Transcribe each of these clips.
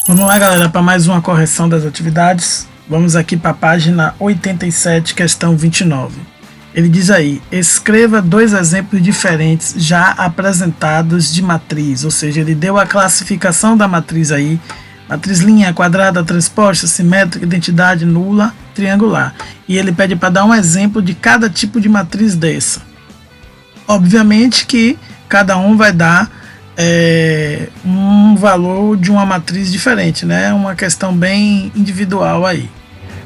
Vamos lá, galera, para mais uma correção das atividades. Vamos aqui para a página 87, questão 29. Ele diz aí: escreva dois exemplos diferentes já apresentados de matriz, ou seja, ele deu a classificação da matriz aí: matriz linha, quadrada, transposta, simétrica, identidade, nula, triangular. E ele pede para dar um exemplo de cada tipo de matriz dessa. Obviamente que cada um vai dar um valor de uma matriz diferente, né? Uma questão bem individual aí.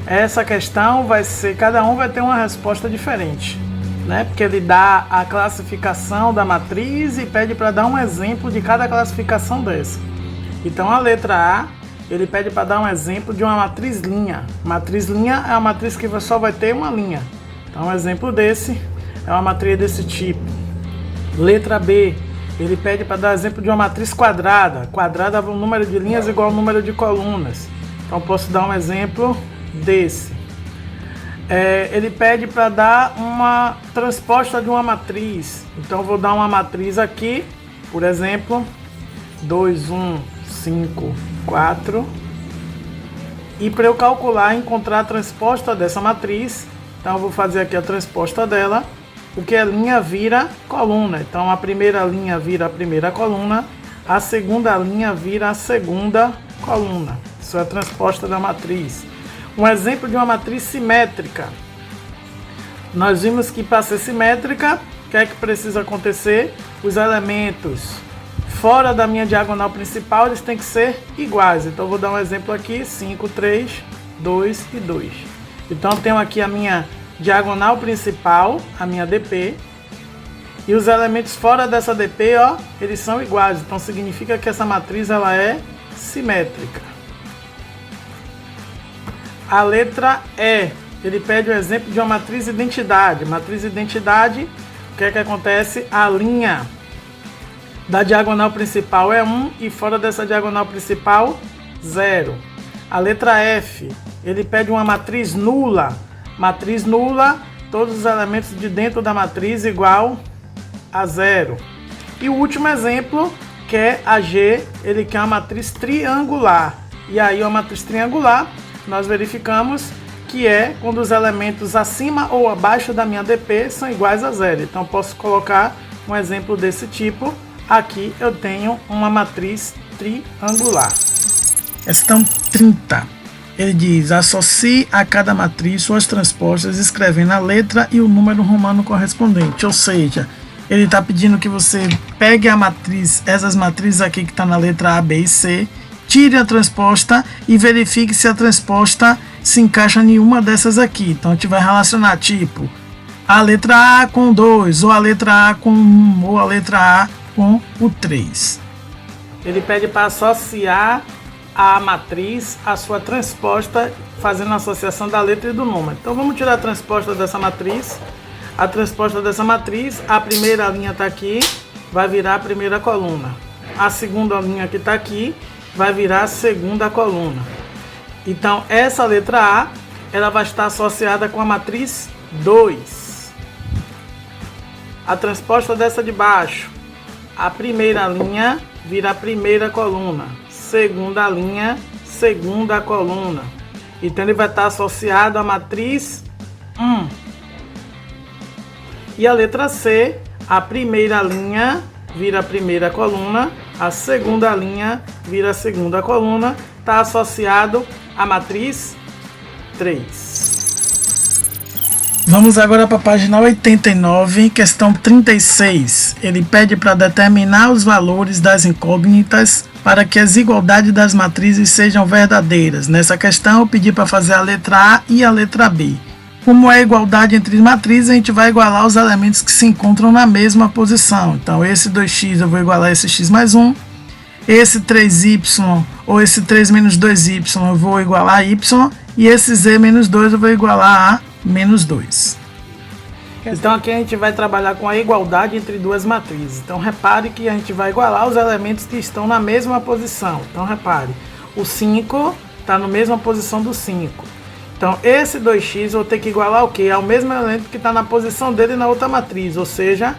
Essa questão vai ser, cada um vai ter uma resposta diferente, né? Porque ele dá a classificação da matriz e pede para dar um exemplo de cada classificação dessa. Então a letra A, ele pede para dar um exemplo de uma matriz linha. Matriz linha é uma matriz que só vai ter uma linha. Então um exemplo desse é uma matriz desse tipo. Letra B, ele pede para dar exemplo de uma matriz quadrada. Quadrada é um número de linhas igual ao número de colunas. Então posso dar um exemplo desse. Ele pede para dar uma transposta de uma matriz. Então vou dar uma matriz aqui, por exemplo, 2, 1, 5, 4. E para eu calcular, encontrar a transposta dessa matriz, então eu vou fazer aqui a transposta dela. Porque a linha vira coluna. Então a primeira linha vira a primeira coluna, a segunda linha vira a segunda coluna. Isso é a transposta da matriz. Um exemplo de uma matriz simétrica. Nós vimos que para ser simétrica, o que é que precisa acontecer? Os elementos fora da minha diagonal principal, eles têm que ser iguais. Então eu vou dar um exemplo aqui: 5, 3, 2 e 2. Então eu tenho aqui a minha diagonal principal, a minha DP, e os elementos fora dessa DP, ó, eles são iguais. Então significa que essa matriz ela é simétrica. A letra E, ele pede o exemplo de uma matriz identidade. Matriz identidade, o que é que acontece? A linha da diagonal principal é 1 e fora dessa diagonal principal 0. A letra F, ele pede uma matriz nula. Matriz nula, todos os elementos de dentro da matriz igual a 0. E o último exemplo, que é a G, ele quer uma matriz triangular. E aí, uma matriz triangular, nós verificamos que é quando os elementos acima ou abaixo da minha DP são iguais a 0. Então, posso colocar um exemplo desse tipo. Aqui eu tenho uma matriz triangular. Questão 30. Ele diz: associe a cada matriz suas transpostas escrevendo a letra e o número romano correspondente. Ou seja, ele está pedindo que você pegue a matriz, essas matrizes aqui que está na letra A, B e C, tire a transposta e verifique se a transposta se encaixa em uma dessas aqui. Então a gente vai relacionar tipo a letra A com 2, ou a letra A com 1, ou a letra A com o 3. Ele pede para associar a matriz, a sua transposta, fazendo a associação da letra e do número. Então vamos tirar a transposta dessa matriz. A transposta dessa matriz, a primeira linha está aqui, vai virar a primeira coluna. A segunda linha que está aqui, vai virar a segunda coluna. Então essa letra A, ela vai estar associada com a matriz 2. A transposta dessa de baixo, a primeira linha vira a primeira coluna. Segunda linha, segunda coluna. Então ele vai estar associado à matriz 1. E a letra C, a primeira linha vira a primeira coluna, a segunda linha vira a segunda coluna, está associado à matriz 3. Vamos agora para a página 89, questão 36. Ele pede para determinar os valores das incógnitas para que as igualdades das matrizes sejam verdadeiras. Nessa questão eu pedi para fazer a letra A e a letra B. Como é a igualdade entre matrizes, a gente vai igualar os elementos que se encontram na mesma posição. Então esse 2x eu vou igualar esse x mais 1. Esse 3y ou esse 3 menos 2y eu vou igualar a y. E esse z menos 2 eu vou igualar a menos 2. Então aqui a gente vai trabalhar com a igualdade entre duas matrizes. Então repare que a gente vai igualar os elementos que estão na mesma posição. Então repare, o 5 está na mesma posição do 5. Então esse 2x eu vou ter que igualar o quê? Ao mesmo elemento que está na posição dele na outra matriz, ou seja,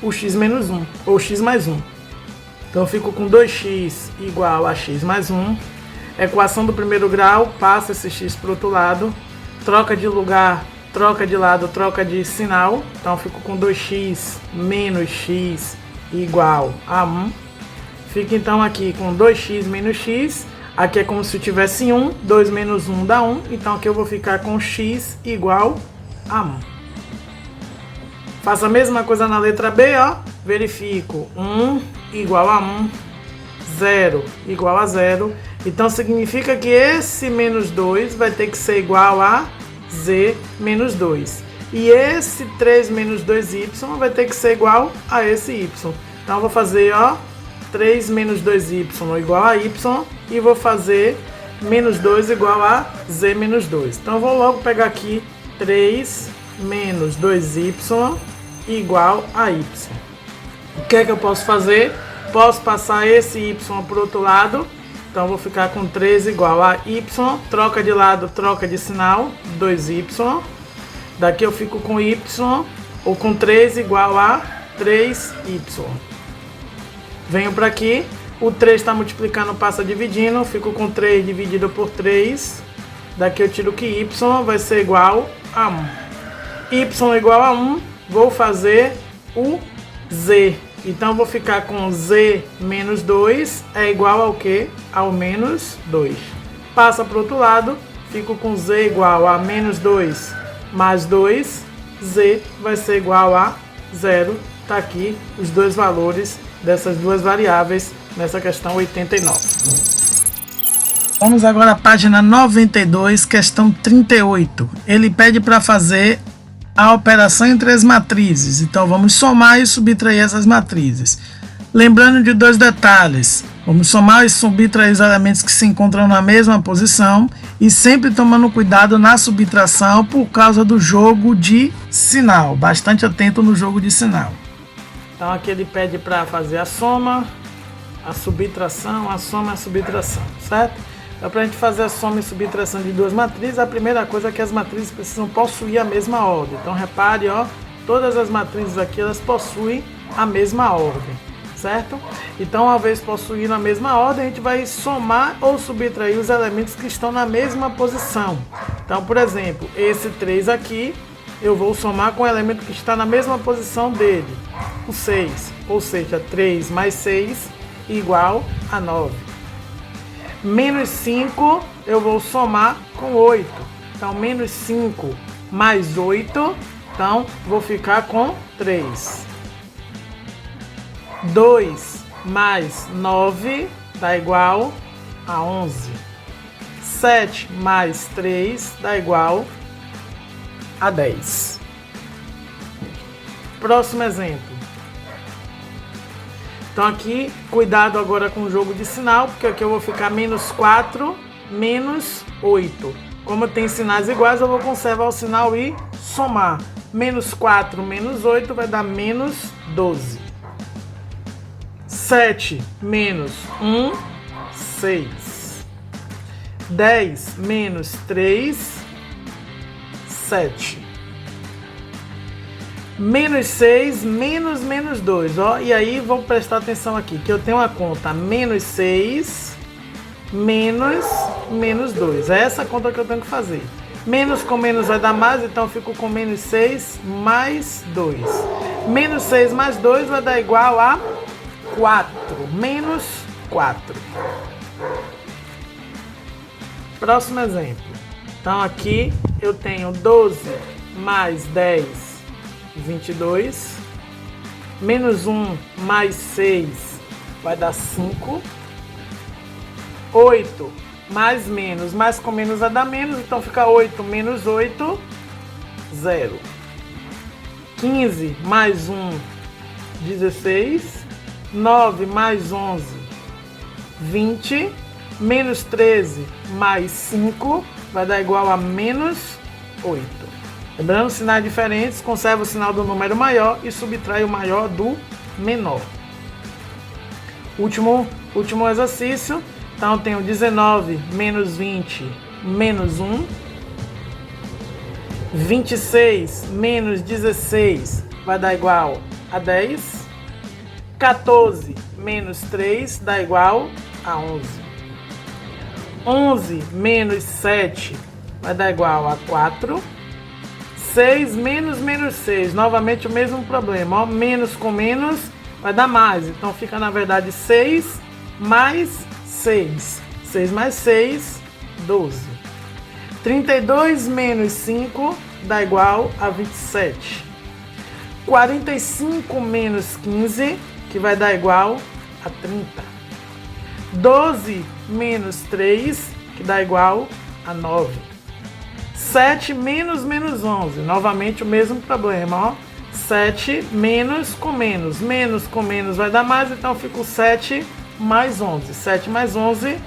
o x menos 1, ou x mais 1. Então eu fico com 2x igual a x mais 1. Equação do primeiro grau, passa esse x para o outro lado, troca de lugar, troca de lado, troca de sinal. Então eu fico com 2x menos x igual a 1. Fica então aqui com 2x menos x. Aqui é como se tivesse 1, 2 menos 1 dá 1. Então aqui eu vou ficar com x igual a 1. Faço a mesma coisa na letra B, ó. Verifico 1 igual a 1, 0 igual a 0. Então significa que esse menos 2 vai ter que ser igual a z menos 2. E esse 3 menos 2y vai ter que ser igual a esse y. Então eu vou fazer, ó, 3 menos 2y igual a y. E vou fazer menos 2 igual a z menos 2. Então eu vou logo pegar aqui 3 menos 2y igual a y. O que é que eu posso fazer? Posso passar esse y para o outro lado. Então eu vou ficar com 3 igual a y. Troca de lado, troca de sinal, 2y. Daqui eu fico com y, ou com 3 igual a 3y. Venho para aqui. O 3 está multiplicando, passa dividindo. Fico com 3 dividido por 3. Daqui eu tiro que y vai ser igual a 1. Y igual a 1. Vou fazer o z. Então vou ficar com z menos 2 é igual ao que? Ao menos 2. Passa para o outro lado. Fico com z igual a menos 2 mais 2. Z vai ser igual a 0. Está aqui os dois valores dessas duas variáveis nessa questão 89. Vamos agora à página 92, questão 38. Ele pede para fazer a operação entre as matrizes. Então vamos somar e subtrair essas matrizes. Lembrando de dois detalhes. Vamos somar e subtrair os elementos que se encontram na mesma posição e sempre tomando cuidado na subtração por causa do jogo de sinal. Bastante atento no jogo de sinal. Então aqui ele pede para fazer a soma, a subtração, a soma e a subtração, certo? Então para a gente fazer a soma e subtração de duas matrizes, a primeira coisa é que as matrizes precisam possuir a mesma ordem. Então repare, ó, todas as matrizes aqui elas possuem a mesma ordem, certo? Então uma vez possuindo a mesma ordem, a gente vai somar ou subtrair os elementos que estão na mesma posição. Então, por exemplo, esse 3 aqui, eu vou somar com o elemento que está na mesma posição dele, o 6, ou seja, 3 mais 6 igual a 9. Menos 5 eu vou somar com 8, então menos 5 mais 8, então vou ficar com 3. 2 mais 9 dá igual a 11. 7 mais 3 dá igual a 10. Próximo exemplo. Então aqui, cuidado agora com o jogo de sinal, porque aqui eu vou ficar menos 4, menos 8. Como tem sinais iguais, eu vou conservar o sinal e somar. Menos 4 menos 8 vai dar menos 12. 7 menos 1, 6. 10 menos 3, 7. Menos 6, menos 2, ó. E aí, vamos prestar atenção aqui, que eu tenho uma conta menos 6, menos 2. É essa conta que eu tenho que fazer. Menos com menos vai dar mais, então eu fico com menos 6 mais 2. Menos 6 mais 2 vai dar igual a 4. Menos 4. Próximo exemplo. Então aqui eu tenho 12 mais 10, 22. Menos 1 mais 6 vai dar 5. 8 mais menos, mais com menos vai dar menos, então fica 8 menos 8, 0. 15 mais 1, 16. 9 mais 11, 20. Menos 13 mais 5 vai dar igual a menos 8. Lembrando, sinais diferentes, conserva o sinal do número maior e subtrai o maior do menor. Último exercício. Então eu tenho 19 menos 20 menos 1. 26 menos 16 vai dar igual a 10. 14 menos 3 dá igual a 11. 11 menos 7 vai dar igual a 4. 6 menos 6, novamente o mesmo problema, ó, menos com menos vai dar mais, então fica na verdade 6 mais 6, 6 mais 6, 12. 32 menos 5 dá igual a 27. 45 menos 15, que vai dar igual a 30. 12 menos 3, que dá igual a 9. 7 menos 11, novamente o mesmo problema, ó. 7 menos com menos vai dar mais, então fica o 7 mais 11. 7 mais 11,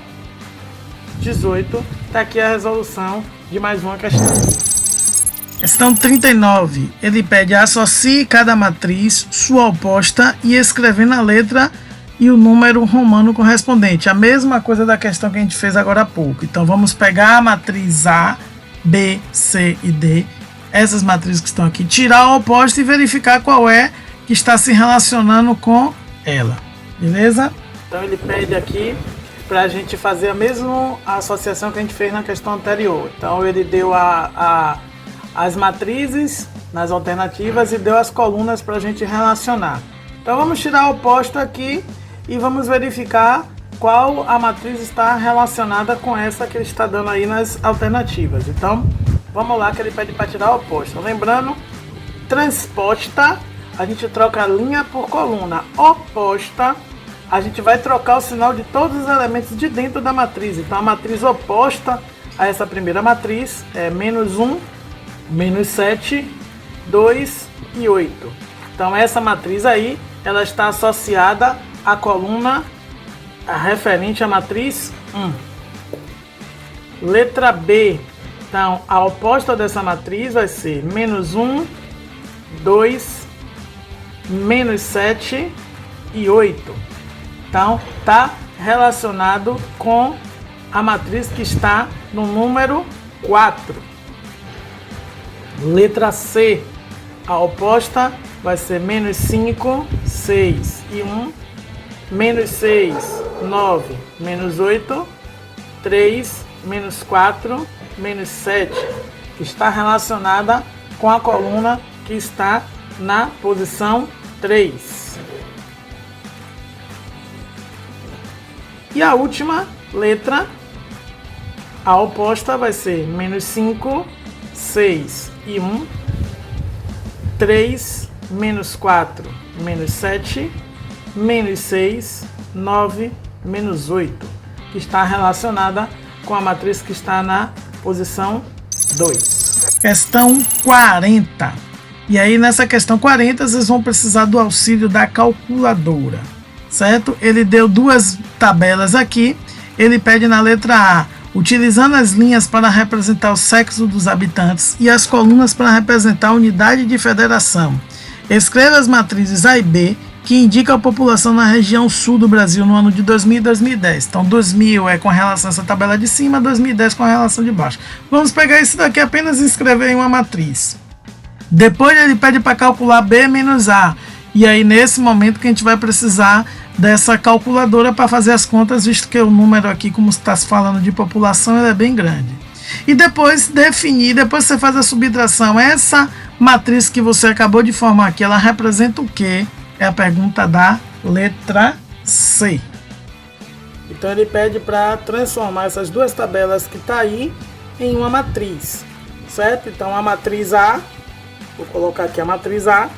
18. Está aqui a resolução de mais uma questão. Questão 39. Ele pede: associe cada matriz sua oposta e escrevendo a letra e o número romano correspondente. A mesma coisa da questão que a gente fez agora há pouco. Então vamos pegar a matriz A, B, C e D, essas matrizes que estão aqui, tirar a oposta e verificar qual é que está se relacionando com ela. Beleza? Então ele pede aqui para a gente fazer a mesma associação que a gente fez na questão anterior. Então ele deu as matrizes nas alternativas e deu as colunas para a gente relacionar. Então vamos tirar a oposta aqui e vamos verificar qual a matriz está relacionada com essa que ele está dando aí nas alternativas. Então vamos lá, que ele pede para tirar a oposta. Lembrando, transposta, a gente troca linha por coluna. Oposta, a gente vai trocar o sinal de todos os elementos de dentro da matriz. Então a matriz oposta a essa primeira matriz é menos 1, menos 7, 2 e 8. Então essa matriz aí, ela está associada à coluna referente à matriz 1. Letra B. Então a oposta dessa matriz vai ser menos 1, 2, menos 7 e 8. Então está relacionado com a matriz que está no número 4. Letra C. A oposta vai ser menos 5, 6 e 1. Menos 6, 9, menos 8, 3, menos 4, menos 7, que está relacionada com a coluna que está na posição 3. E a última letra, a oposta vai ser menos 5, 6 e 1, 3, menos 4, menos 7, menos 6, 9, menos 8, que está relacionada com a matriz que está na posição 2. Questão 40. E aí nessa questão 40 vocês vão precisar do auxílio da calculadora, certo? Ele deu duas tabelas aqui. Ele pede na letra A, utilizando as linhas para representar o sexo dos habitantes e as colunas para representar a unidade de federação. Escreva as matrizes A e B que indicam a população na região sul do Brasil no ano de 2000 e 2010. Então 2000 é com relação a essa tabela de cima, 2010 com relação de baixo. Vamos pegar isso daqui apenas e escrever em uma matriz. Depois ele pede para calcular B menos A. E aí nesse momento que a gente vai precisar dessa calculadora para fazer as contas, visto que o número aqui, como está se falando de população, ele é bem grande. E depois definir, depois você faz a subtração. Essa matriz que você acabou de formar aqui, ela representa o quê? É a pergunta da letra C. Então ele pede para transformar essas duas tabelas que está aí em uma matriz, certo? Então a matriz A, vou colocar aqui a matriz A.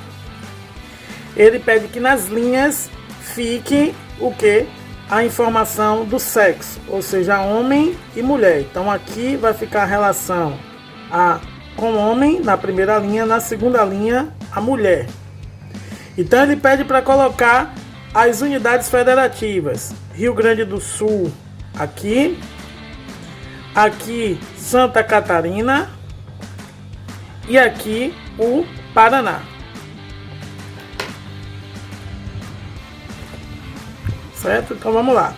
Ele pede que nas linhas fique o que? A informação do sexo, ou seja, homem e mulher. Então aqui vai ficar a relação com homem na primeira linha, na segunda linha a mulher. Então ele pede para colocar as unidades federativas. Rio Grande do Sul aqui, aqui Santa Catarina e aqui o Paraná. Certo? Então vamos lá.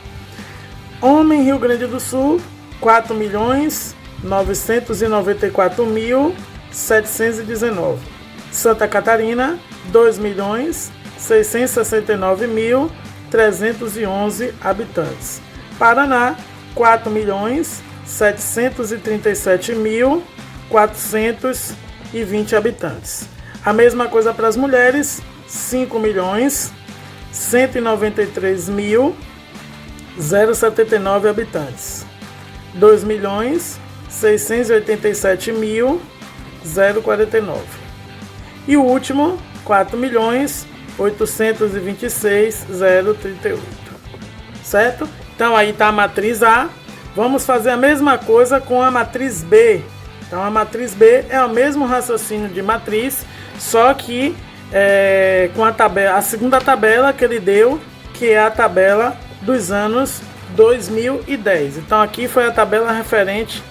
Homem Rio Grande do Sul, 4.994.719. Santa Catarina, 2.669.311 habitantes. Paraná, 4.737.420 habitantes. A mesma coisa para as mulheres, 5.193.079 habitantes. 2.687.049. E o último, 4.826.038. Certo? Então aí está a matriz A. Vamos fazer a mesma coisa com a matriz B. Então a matriz B é o mesmo raciocínio de matriz, só que com a segunda tabela que ele deu, que é a tabela dos anos 2010. Então aqui foi a tabela referente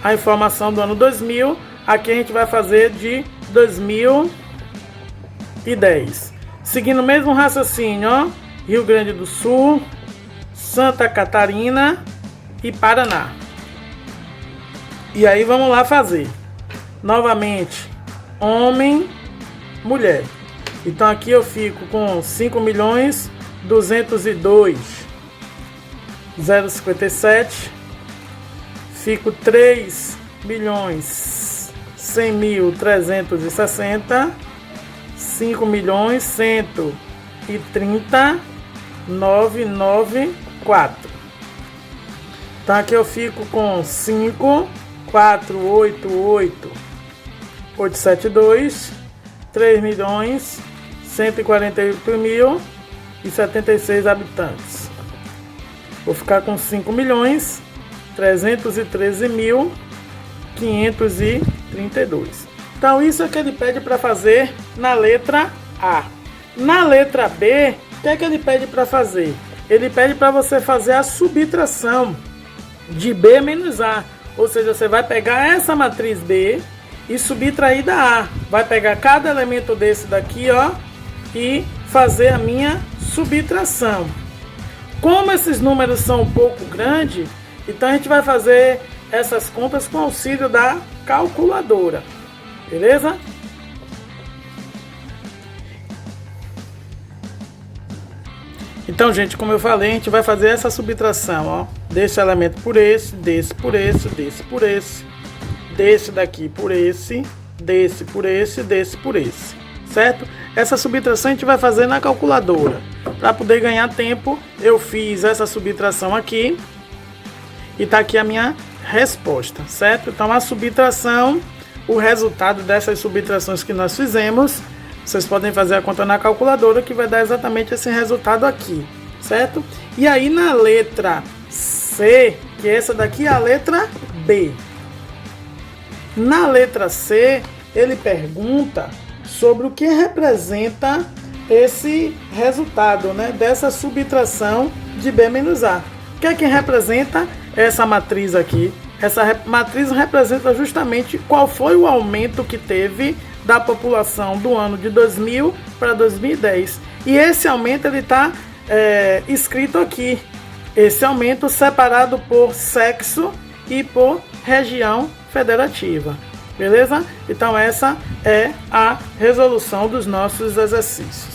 à informação do ano 2000. Aqui a gente vai fazer de 2010. Seguindo o mesmo raciocínio, ó, Rio Grande do Sul, Santa Catarina e Paraná. E aí vamos lá fazer. Novamente, homem, mulher. Então aqui eu fico com 5.202.057. Fico 3.100.360. 5.130.994. Então aqui eu fico com 5.488.872, 3.148.076 habitantes. Vou ficar com 5.313.532. Então isso é o que ele pede para fazer na letra A. Na letra B, o que é que ele pede para fazer? Ele pede para você fazer a subtração de B menos A. Ou seja, você vai pegar essa matriz B e subtrair da A. Vai pegar cada elemento desse daqui, ó, e fazer a minha subtração. Como esses números são um pouco grandes, então a gente vai fazer essas contas com auxílio da calculadora. Beleza? Então, gente, como eu falei, a gente vai fazer essa subtração, ó, desse elemento por esse, desse por esse, desse por esse, desse daqui por esse, desse por esse, desse por esse, certo? Essa subtração a gente vai fazer na calculadora. Para poder ganhar tempo, eu fiz essa subtração aqui e tá aqui a minha resposta, certo? Então, a subtração, o resultado dessas subtrações que nós fizemos, vocês podem fazer a conta na calculadora, que vai dar exatamente esse resultado aqui, certo? E aí na letra C, que essa daqui é a letra B. Na letra C, ele pergunta sobre o que representa esse resultado, né, dessa subtração de B menos A. O que é que representa essa matriz aqui? Essa matriz representa justamente qual foi o aumento que teve da população do ano de 2000 para 2010. E esse aumento ele está escrito aqui. Esse aumento separado por sexo e por região federativa. Beleza? Então essa é a resolução dos nossos exercícios.